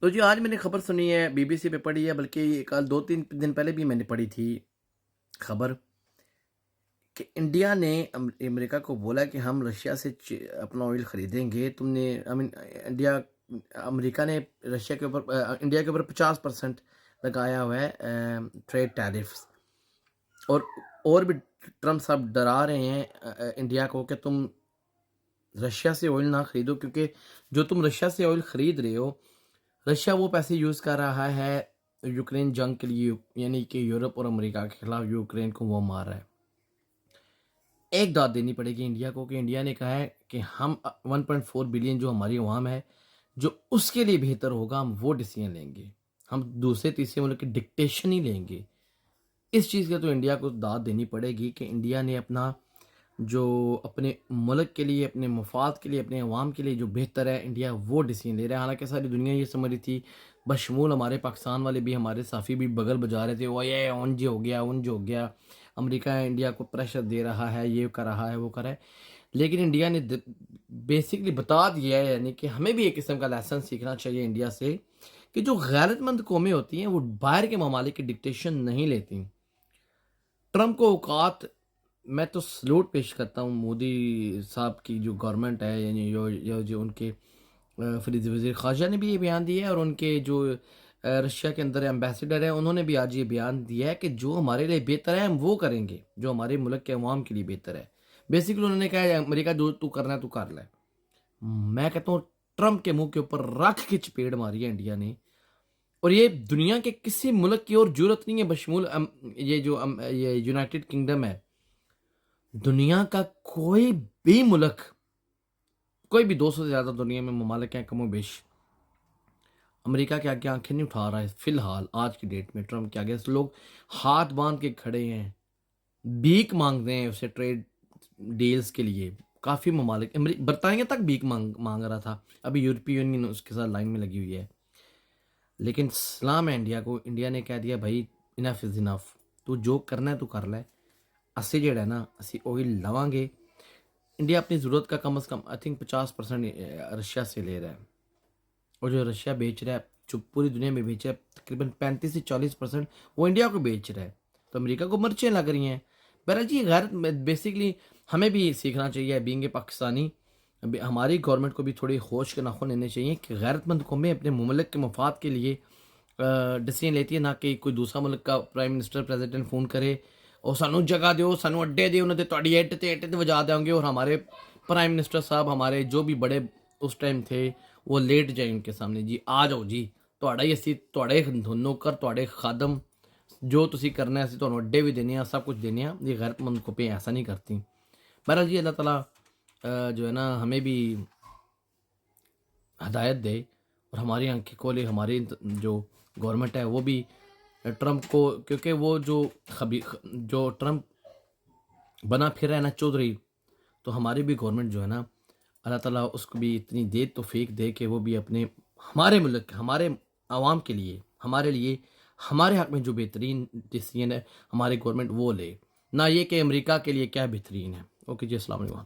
تو جی آج میں نے خبر سنی ہے، بی بی سی پہ پڑھی ہے، بلکہ کل 2-3 دن پہلے بھی میں نے پڑھی تھی خبر کہ انڈیا نے امریکہ کو بولا کہ ہم رشیا سے اپنا آئل خریدیں گے. تم نے انڈیا امریکہ نے رشیا کے اوپر انڈیا کے اوپر 50% لگایا ہوا ہے ٹریڈ ٹیرفس. اور بھی ٹرمپ صاحب ڈرا رہے ہیں انڈیا کو کہ تم رشیا سے آئل نہ خریدو، کیونکہ جو تم رشیا سے آئل خرید رہے ہو، رشیا وہ پیسے یوز کر رہا ہے یوکرین جنگ کے لیے، یعنی کہ یورپ اور امریکہ کے خلاف یوکرین کو وہ مار رہا ہے. ایک داد دینی پڑے گی انڈیا کو کہ انڈیا نے کہا ہے کہ ہم 1.4 بلین جو ہماری عوام ہے، جو اس کے لیے بہتر ہوگا ہم وہ ڈیسیژن لیں گے، ہم دوسرے تیسرے ملک کی ڈکٹیشن ہی لیں گے. اس چیز کا تو انڈیا کو داد دینی پڑے گی کہ انڈیا نے اپنا جو اپنے ملک کے لیے، اپنے مفاد کے لیے، اپنے عوام کے لیے جو بہتر ہے، انڈیا وہ ڈیسیژن لے رہا ہے. حالانکہ ساری دنیا یہ سمجھ رہی تھی، بشمول ہمارے پاکستان والے بھی، ہمارے صحافی بھی بغل بجا رہے تھے، وہ یہ اونج ہو گیا، اونج ہو گیا، امریکہ انڈیا کو پریشر دے رہا ہے، یہ کر رہا ہے، وہ کر رہا ہے. لیکن انڈیا نے بیسکلی بتا دیا ہے، یعنی کہ ہمیں بھی ایک قسم کا لیسن سیکھنا چاہیے انڈیا سے کہ جو غیرت مند قومیں ہوتی ہیں وہ باہر کے ممالک کی ڈکٹیشن نہیں لیتی. ٹرمپ کو اوقات، میں تو سلوٹ پیش کرتا ہوں مودی صاحب کی جو گورنمنٹ ہے، یعنی جو ان کے وزیر خارجہ نے بھی یہ بیان دیا ہے، اور ان کے جو رشیا کے اندر ایمبیسیڈر ہیں انہوں نے بھی آج یہ بیان دیا ہے کہ جو ہمارے لیے بہتر ہے ہم وہ کریں گے، جو ہمارے ملک کے عوام کے لیے بہتر ہے. بیسکلی انہوں نے کہا ہے امریکہ جو تو کرنا ہے تو کر لے. میں کہتا ہوں ٹرمپ کے منہ کے اوپر رکھ کے چپیڑ ماری ہے انڈیا نے، اور یہ دنیا کے کسی ملک کی اور جرت نہیں ہے بشمول یہ یونائٹڈ کنگڈم ہے. دنیا کا کوئی بھی ملک، کوئی بھی 200 سے زیادہ دنیا میں ممالک ہیں کم و بیش، امریکہ کے آگے آنکھیں نہیں اٹھا رہا ہے فی الحال آج کی ڈیٹ میں. ٹرمپ کے آگے لوگ ہاتھ باندھ کے کھڑے ہیں، بھیک مانگتے ہیں اسے ٹریڈ ڈیلز کے لیے. کافی ممالک، برطانیہ تک بھیک مانگ رہا تھا، ابھی یورپی یونین اس کے ساتھ لائن میں لگی ہوئی ہے. لیکن سلام ہے انڈیا کو، انڈیا نے کہہ دیا بھائی انف از انف، تو جو کرنا ہے تو کر لے. اسی جڑا ہے نا، اسی آئل لواں گے. انڈیا اپنی ضرورت کا کم از کم آئی تھنک 50% رشیا سے لے رہا ہے، اور جو رشیا بیچ رہا ہے، جو پوری دنیا میں بیچ رہا ہے، تقریباً 35 سے 40% وہ انڈیا کو بیچ رہا ہے. تو امریکہ کو مرچیں لگ رہی ہیں. بہرحال جی غیرت بیسکلی ہمیں بھی سیکھنا چاہیے بینگ پاکستانی، ہماری گورنمنٹ کو بھی تھوڑی ہوش کے ناخن لینے چاہیے کہ غیرت مند قومیں اپنے مملک کے مفاد کے لیے ڈیسیژن لیتی ہے، نہ کہ کوئی دوسرا ملک کا پرائم منسٹر پریزیڈنٹ فون کرے اور سانو جگہ دیو، سانو اڈے دیو، انہوں نے تھوڑی اٹ تے وجا دیں گے، اور ہمارے پرائم منسٹر صاحب، ہمارے جو بھی بڑے اس ٹائم تھے، وہ لیٹ جائیں ان کے سامنے، جی آ جاؤ جی تھوڑا ہی اسی تھوڑے نوکر، تھوڑے خادم، جو تسی کرنا ہے اسی تھانوں اڈے بھی دینے ہیں، سب کچھ دینے ہیں. یہ غیرت مند قومیں ایسا نہیں کرتی. بہرحال جی اللہ تعالیٰ جو ہے نا ہمیں بھی ہدایت دے اور ہماری آنکھیں کھولے. ہماری جو گورنمنٹ ہے وہ بھی ٹرمپ کو، کیونکہ وہ جو ٹرمپ بنا پھر رہا ہے نا چودھری، تو ہماری بھی گورنمنٹ جو ہے نا اللہ تعالیٰ اس کو بھی اتنی دے توفیق دے کہ وہ بھی اپنے ہمارے ملک، ہمارے عوام کے لیے، ہمارے لیے، ہمارے حق میں جو بہترین ڈیسیژن ہے ہماری گورنمنٹ وہ لے، نہ یہ کہ امریکہ کے لیے کیا بہترین ہے. اوکے جی، السلام علیکم.